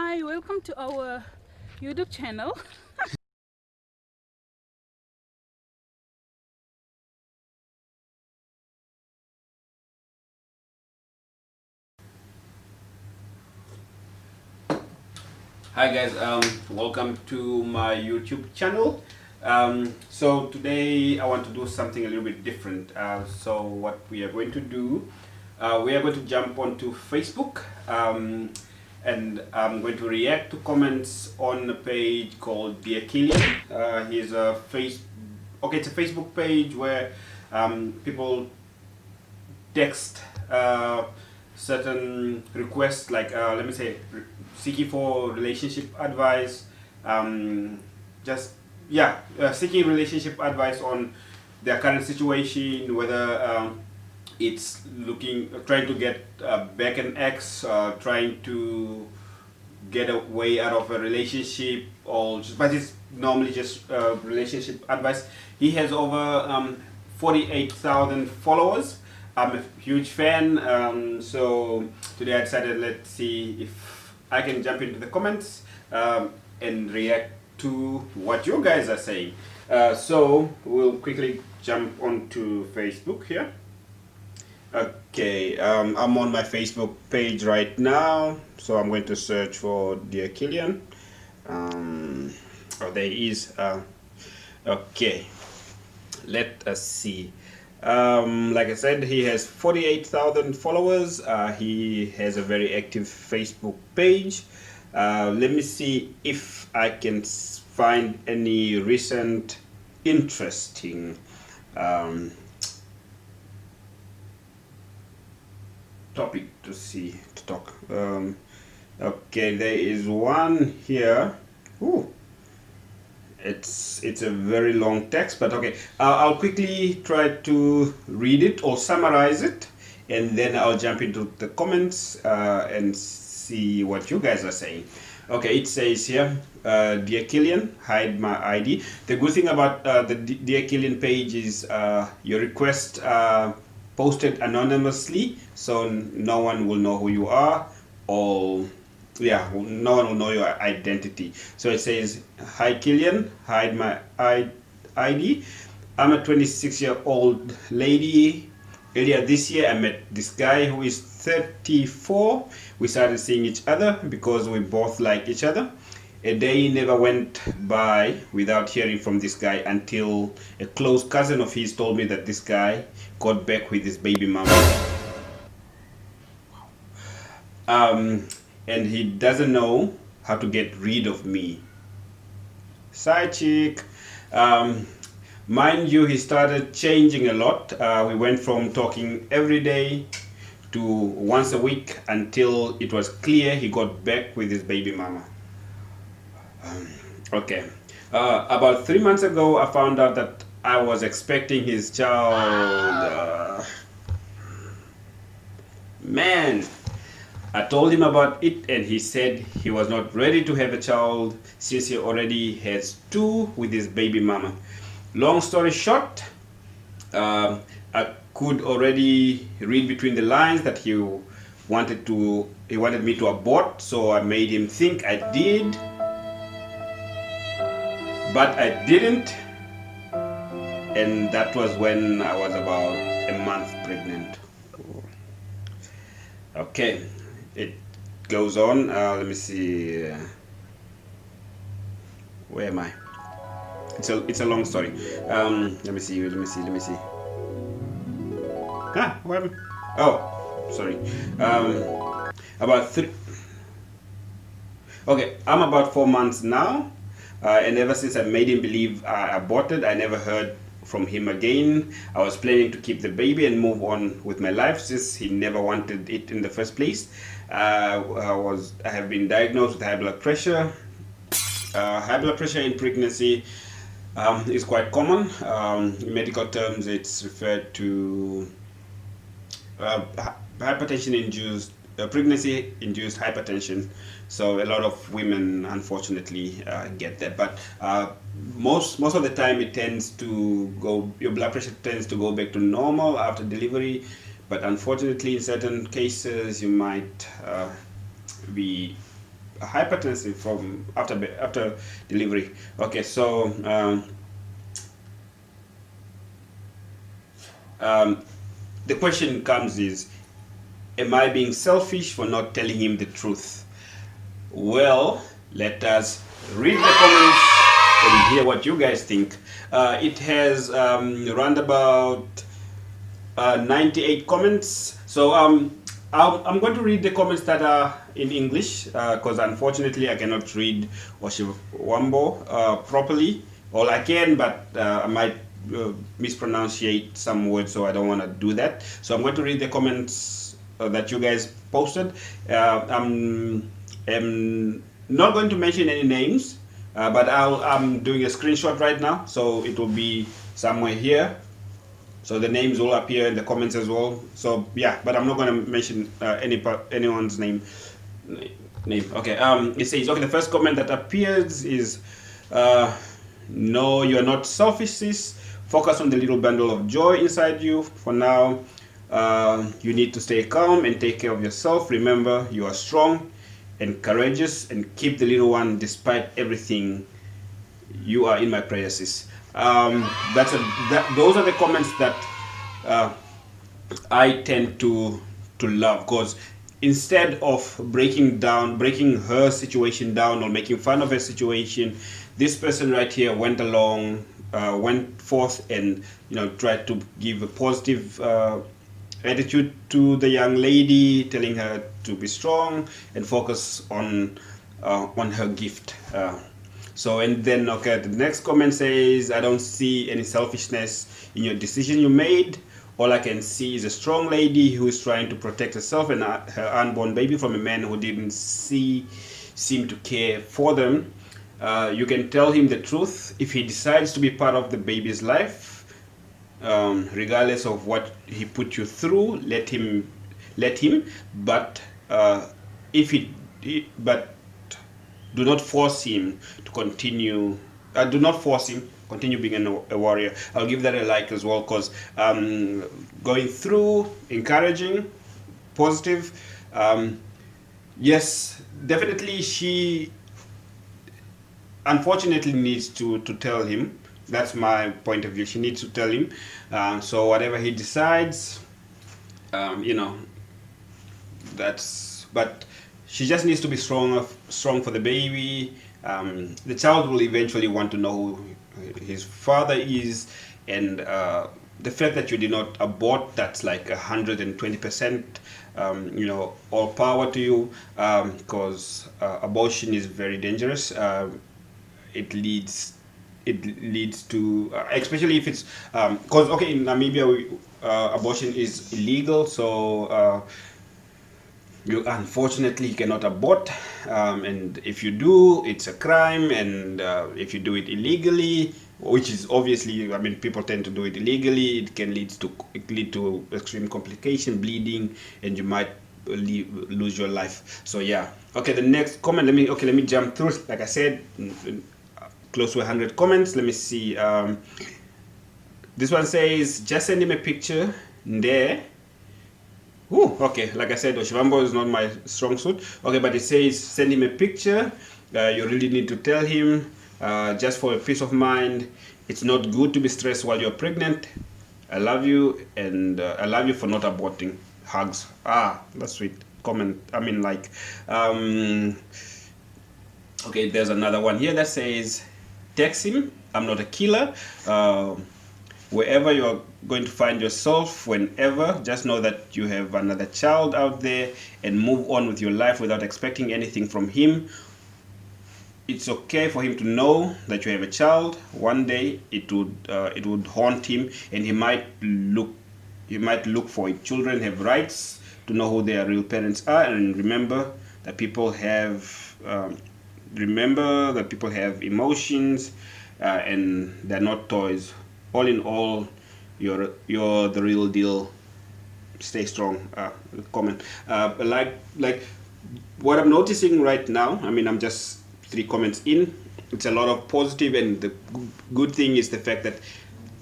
Hi, welcome to our YouTube channel. Hi guys, welcome to my YouTube channel. So today I want to do something a little bit different. So what we are going to do, we are going to jump onto Facebook, and I'm going to react to comments on a page called Dear Killian. He's a it's a Facebook page where people text certain requests, like let me say, seeking for relationship advice, just yeah, seeking relationship advice on their current situation, whether it's trying to get back an ex, trying to get a way out of a relationship, but it's normally just relationship advice. He has over 48,000 followers. I'm a huge fan, so today I decided, let's see if I can jump into the comments and react to what you guys are saying. So we'll quickly jump onto Facebook here. Okay, I'm on my Facebook page right now, so I'm going to search for Dear Killian. Oh, there he is. Okay, let us see. Like I said, he has 48,000 followers. He has a very active Facebook page. Let me see if I can find any recent interesting topic to talk. Okay, there is one here. Ooh, it's a very long text, but okay. I'll quickly try to read it or summarize it, and then I'll jump into the comments and see what you guys are saying. Okay, it says here, Dear Killian, hide my ID. The good thing about the Dear Killian page is your request posted anonymously, so no one will know who you are, or yeah, no one will know your identity. So it says, hi Killian, hide my ID. I'm a 26-year-old lady. Earlier this year, I met this guy who is 34. We started seeing each other because we both like each other. A day never went by without hearing from this guy until a close cousin of his told me that this guy got back with his baby mama. And he doesn't know how to get rid of me. Side chick. Mind you, he started changing a lot. We went from talking every day to once a week until it was clear he got back with his baby mama. Okay. About 3 months ago, I found out that I was expecting his child. Man, I told him about it, and he said he was not ready to have a child since he already has two with his baby mama. Long story short, I could already read between the lines that he wanted me to abort, so I made him think I did, but I didn't, and that was when I was about a month pregnant. Okay, it goes on. Let me see. Where am I? It's a long story. Let me see. What happened? Oh, sorry. About three. Okay, I'm about 4 months now, and ever since I made him believe I aborted, I never heard from him again. I was planning to keep the baby and move on with my life since he never wanted it in the first place. I have been diagnosed with high blood pressure. High blood pressure in pregnancy is quite common. In medical terms, it's referred to hypertension-induced pregnancy-induced hypertension. So a lot of women, unfortunately, get that. But most of the time, your blood pressure tends to go back to normal after delivery. But unfortunately, in certain cases, you might be hypertensive from after delivery. Okay, so the question comes is, am I being selfish for not telling him the truth? Well, let us read the comments and hear what you guys think. It has around about 98 comments. So I'm going to read the comments that are in English because unfortunately I cannot read Oshiwambo properly. All I can, but I might mispronunciate some words, so I don't want to do that. So I'm going to read the comments that you guys posted. I'm not going to mention any names, but I'm doing a screenshot right now, so it will be somewhere here. So the names will appear in the comments as well. So yeah, but I'm not going to mention anyone's name. Okay. It says, okay, the first comment that appears is, no, you're not selfish, sis. Focus on the little bundle of joy inside you. For now, you need to stay calm and take care of yourself. Remember, you are strong and courageous, and keep the little one despite everything. You are in my prayers, sis. Those are the comments that I tend to love, because instead of breaking her situation down or making fun of her situation, this person right here went forth and tried to give a positive attitude to the young lady, telling her to be strong and focus on her gift. So, and then, okay, the next comment says, I don't see any selfishness in your decision you made. All I can see is a strong lady who is trying to protect herself and her unborn baby from a man who didn't seem to care for them. You can tell him the truth. If he decides to be part of the baby's life, regardless of what he put you through, let him. But but do not force him to continue. Do not force him continue being a warrior. I'll give that a like as well, because going through, encouraging, positive. Yes, definitely she unfortunately needs to tell him. That's my point of view. She needs to tell him. So whatever he decides, but she just needs to be strong for the baby. The child will eventually want to know who his father is, and the fact that you did not abort, that's like 120%. All power to you, because abortion is very dangerous. It leads to, especially if it's because okay, in Namibia abortion is illegal, so you unfortunately cannot abort, and if you do, it's a crime. And if you do it illegally, which is obviously, people tend to do it illegally, it can lead to extreme complication, bleeding, and you might lose your life. So yeah. Okay, the next comment, let me jump through. Like I said, close to 100 comments. Let me see. This one says, just send him a picture there. Ooh, okay, like I said, Oshiwambo is not my strong suit. Okay, but it says, send him a picture. You really need to tell him, just for a peace of mind. It's not good to be stressed while you're pregnant. I love you, and I love you for not aborting. Hugs. That's sweet. Comment. Okay, there's another one here that says, text him. I'm not a killer. Wherever you're going to find yourself, whenever, just know that you have another child out there, and move on with your life without expecting anything from him. It's okay for him to know that you have a child. One day it would haunt him, and he might look for it. Children have rights to know who their real parents are, and remember that people have emotions, and they're not toys. All in all, you're the real deal. Stay strong. Comment. Like what I'm noticing right now. I'm just 3 comments in. It's a lot of positive, and the good thing is the fact that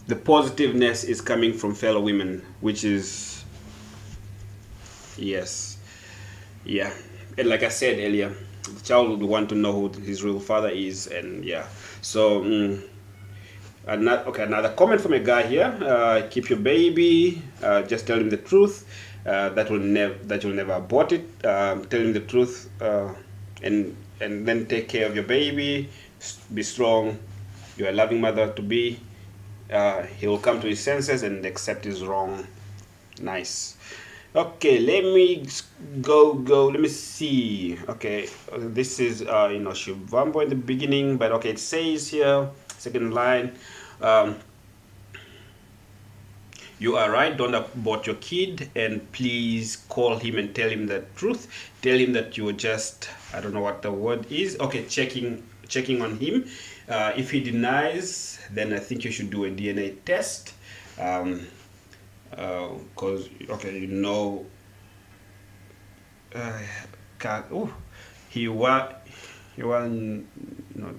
the positiveness is coming from fellow women, which is, yes, yeah. And like I said earlier, the child would want to know who his real father is. And yeah, so another comment from a guy here. Keep your baby. Just tell him the truth. That you'll never abort it. Tell him the truth, and then take care of your baby. Be strong. You're a loving mother to be. He will come to his senses and accept his wrong. Nice. Okay, let me go. Let me see. Okay, this is Shivambo in the beginning, but okay, it says here, second line. You are right, don't abort your kid, and please call him and tell him the truth. Tell him that you're just, I don't know what the word is. Okay, checking on him. If he denies, then I think you should do a DNA test. Because okay, he was not.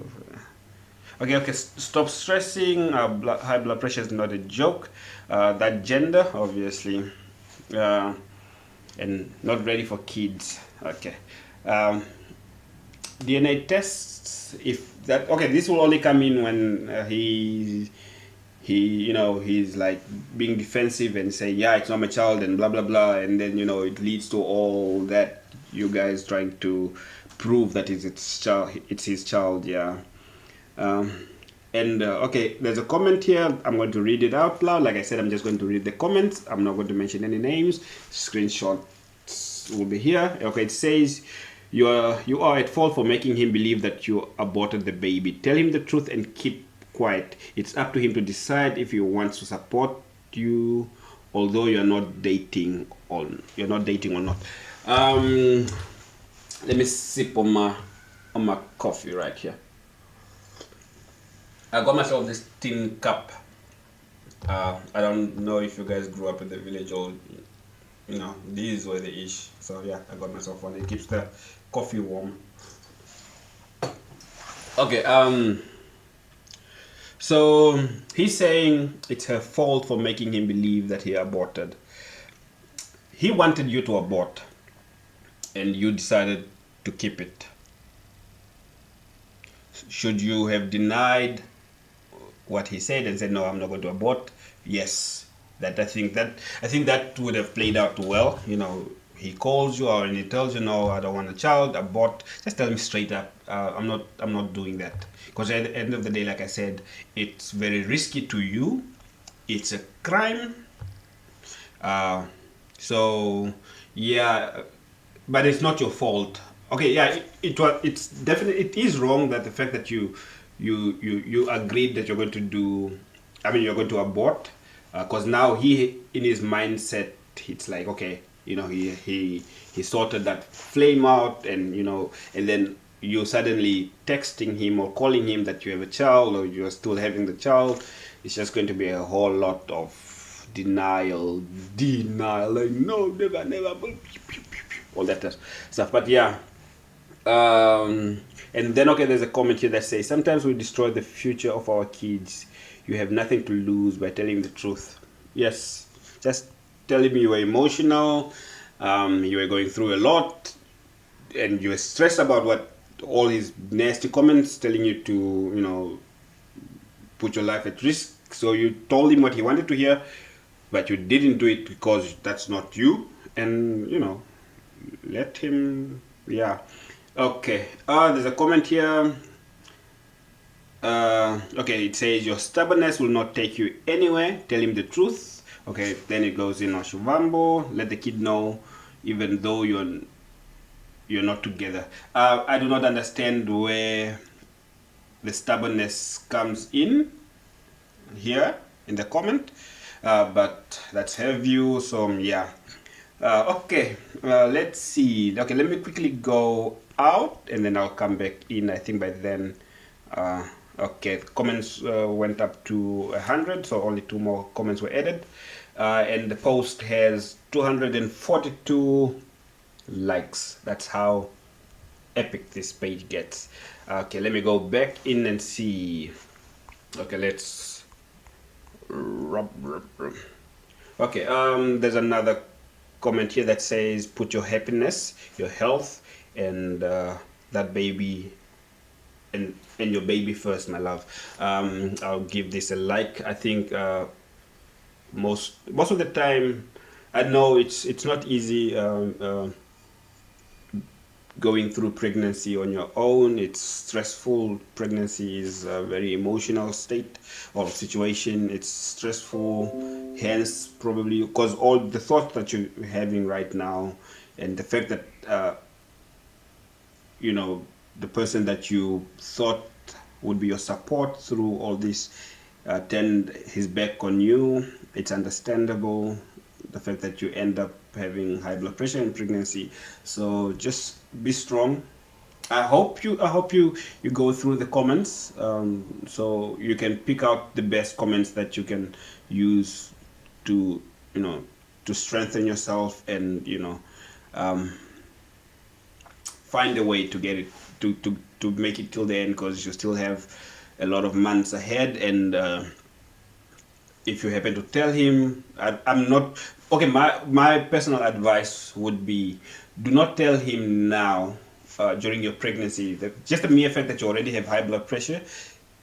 Okay, stop stressing. High blood pressure is not a joke. That gender, obviously, and not ready for kids. Okay. DNA tests. If that okay, this will only come in when he's like being defensive and say, yeah, it's not my child and blah blah blah, and then it leads to all that, you guys trying to prove that it's his child. Yeah. And okay, there's a comment here. I'm going to read it out loud. Like I said, I'm just going to read the comments. I'm not going to mention any names. Screenshots will be here. Okay, it says, you are at fault for making him believe that you aborted the baby. Tell him the truth and keep quiet. It's up to him to decide if he wants to support you, although you're not dating or not. Let me sip on my coffee right here. I got myself this tin cup. I don't know if you guys grew up in the village or, these were the ish. So yeah, I got myself one. It keeps the coffee warm. Okay, so he's saying it's her fault for making him believe that he aborted. He wanted you to abort, and you decided to keep it. Should you have denied what he said and said, no, I'm not going to abort? Yes. I think that would have played out well. He calls you and he tells you, no, I don't want a child, abort. Just tell him straight up, I'm not doing that. Because at the end of the day, like I said, it's very risky to you. It's a crime. So yeah, but it's not your fault. Okay, yeah, it's definitely, it is wrong that the fact that you agreed that you're going to abort, because now he, in his mindset, it's like, okay, he sorted that flame out, and and then you suddenly texting him or calling him that you have a child or you're still having the child. It's just going to be a whole lot of denial, like, no, never, all that stuff. But yeah. And then, okay, there's a comment here that says, sometimes we destroy the future of our kids. You have nothing to lose by telling the truth. Yes, just tell him you were emotional, you were going through a lot, and you were stressed about all his nasty comments telling you to, put your life at risk. So you told him what he wanted to hear, but you didn't do it because that's not you. And, let him, yeah. Okay, there's a comment here. Okay, it says, your stubbornness will not take you anywhere. Tell him the truth. Okay, then it goes in Oshuvambo. Let the kid know, even though you're not together. I do not understand where the stubbornness comes in here in the comment, but that's her view. So yeah. Okay, let's see. Okay, let me quickly go out and then I'll come back in. I think by then, okay, comments went up to 100, so only 2 more comments were added, and the post has 242 likes. That's how epic this page gets. Okay, let me go back in and see. Okay, let's okay, there's another comment here that says, put your happiness, your health, and that baby and your baby first, my love. I'll give this a like. I think most of the time, I know it's not easy going through pregnancy on your own. It's stressful. Pregnancy is a very emotional state or situation. It's stressful, hence probably because all the thoughts that you're having right now, and the fact that you know, the person that you thought would be your support through all this turned his back on you. It's understandable, the fact that you end up having high blood pressure in pregnancy. So just be strong. I hope you go through the comments, so you can pick out the best comments that you can use to, you know, to strengthen yourself, and you know, um, find a way to get it to make it till the end, because you still have a lot of months ahead. And if you happen to tell him, I'm not okay. My personal advice would be, do not tell him now during your pregnancy. Just the mere fact that you already have high blood pressure,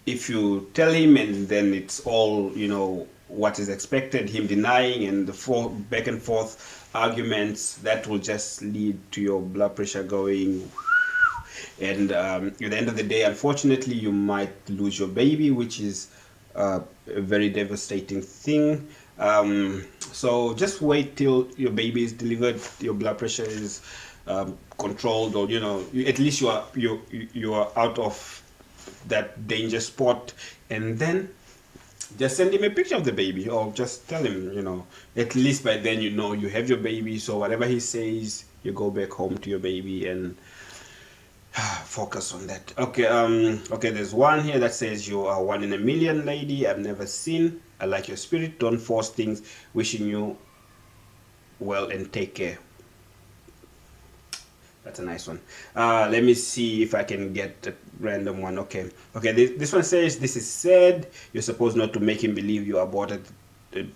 if you tell him and then it's all, you know, what is expected, him denying and the back and forth arguments, that will just lead to your blood pressure going. And at the end of the day, unfortunately, you might lose your baby, which is a very devastating thing. So just wait till your baby is delivered, your blood pressure is controlled, or you know, at least you are out of that danger spot, and then just send him a picture of the baby, or just tell him, you know, at least by then you know you have your baby. So whatever he says, you go back home to your baby and focus on that. Okay, okay, there's one here that says, you are one in a million lady I've never seen. I like your spirit, don't force things. Wishing you well and take care. That's a nice one. Let me see if I can get a random one. Okay, okay, this one says, this is sad. You're supposed not to make him believe you aborted.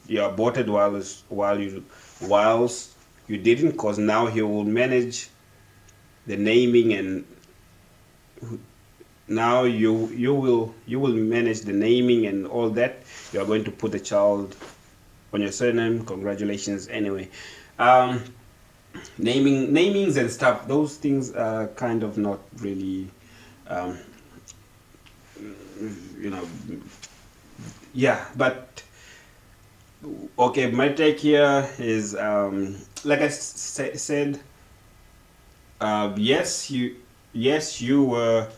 You aborted whilst you didn't, because now he will manage the naming, and now you will manage the naming and all that. You are going to put a child on your surname. Congratulations anyway. Namings and stuff, those things are kind of not really you know, yeah. But okay, my take here is like I said, yes, you were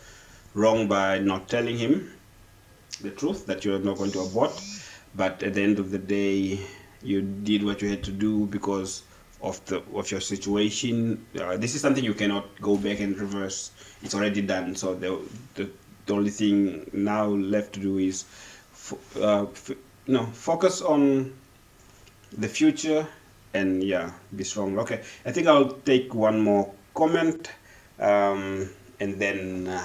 wrong by not telling him the truth that you're not going to abort, but at the end of the day, you did what you had to do because of your situation. This is something you cannot go back and reverse. It's already done. So the only thing now left to do is focus on the future, and yeah, be strong. Okay, I think I'll take one more comment, and then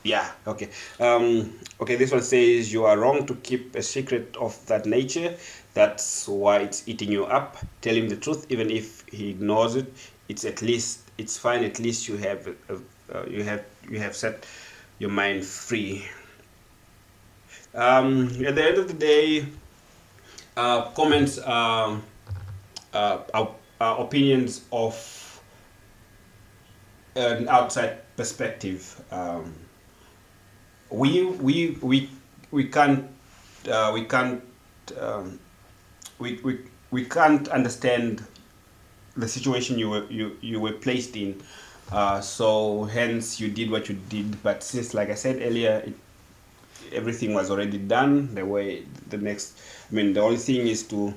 yeah, okay. Okay, this one says, you are wrong to keep a secret of that nature. That's why it's eating you up. Tell him the truth, even if he ignores it. It's fine. At least you have you have set your mind free. At the end of the day, comments are opinions of an outside perspective. We can't um, we can't understand the situation you were placed in. So hence you did what you did. But since, like I said earlier, everything was already done. The only thing is to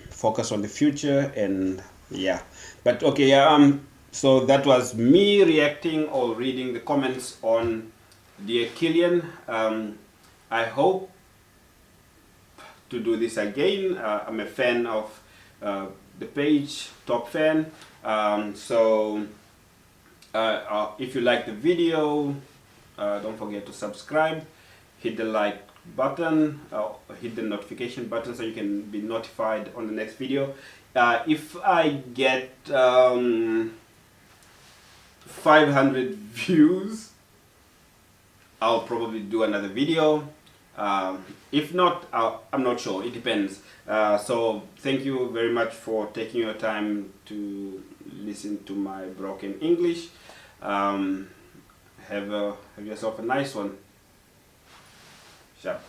focus on the future, and yeah. But okay, yeah. So that was me reacting or reading the comments on Dear Killian. I hope to do this again. I'm a fan of the page, top fan. So if you like the video, don't forget to subscribe, hit the like button, hit the notification button so you can be notified on the next video. If I get 500 views, I'll probably do another video. If not, I'm not sure. It depends. So thank you very much for taking your time to listen to my broken English. Have yourself a nice one. Sharp.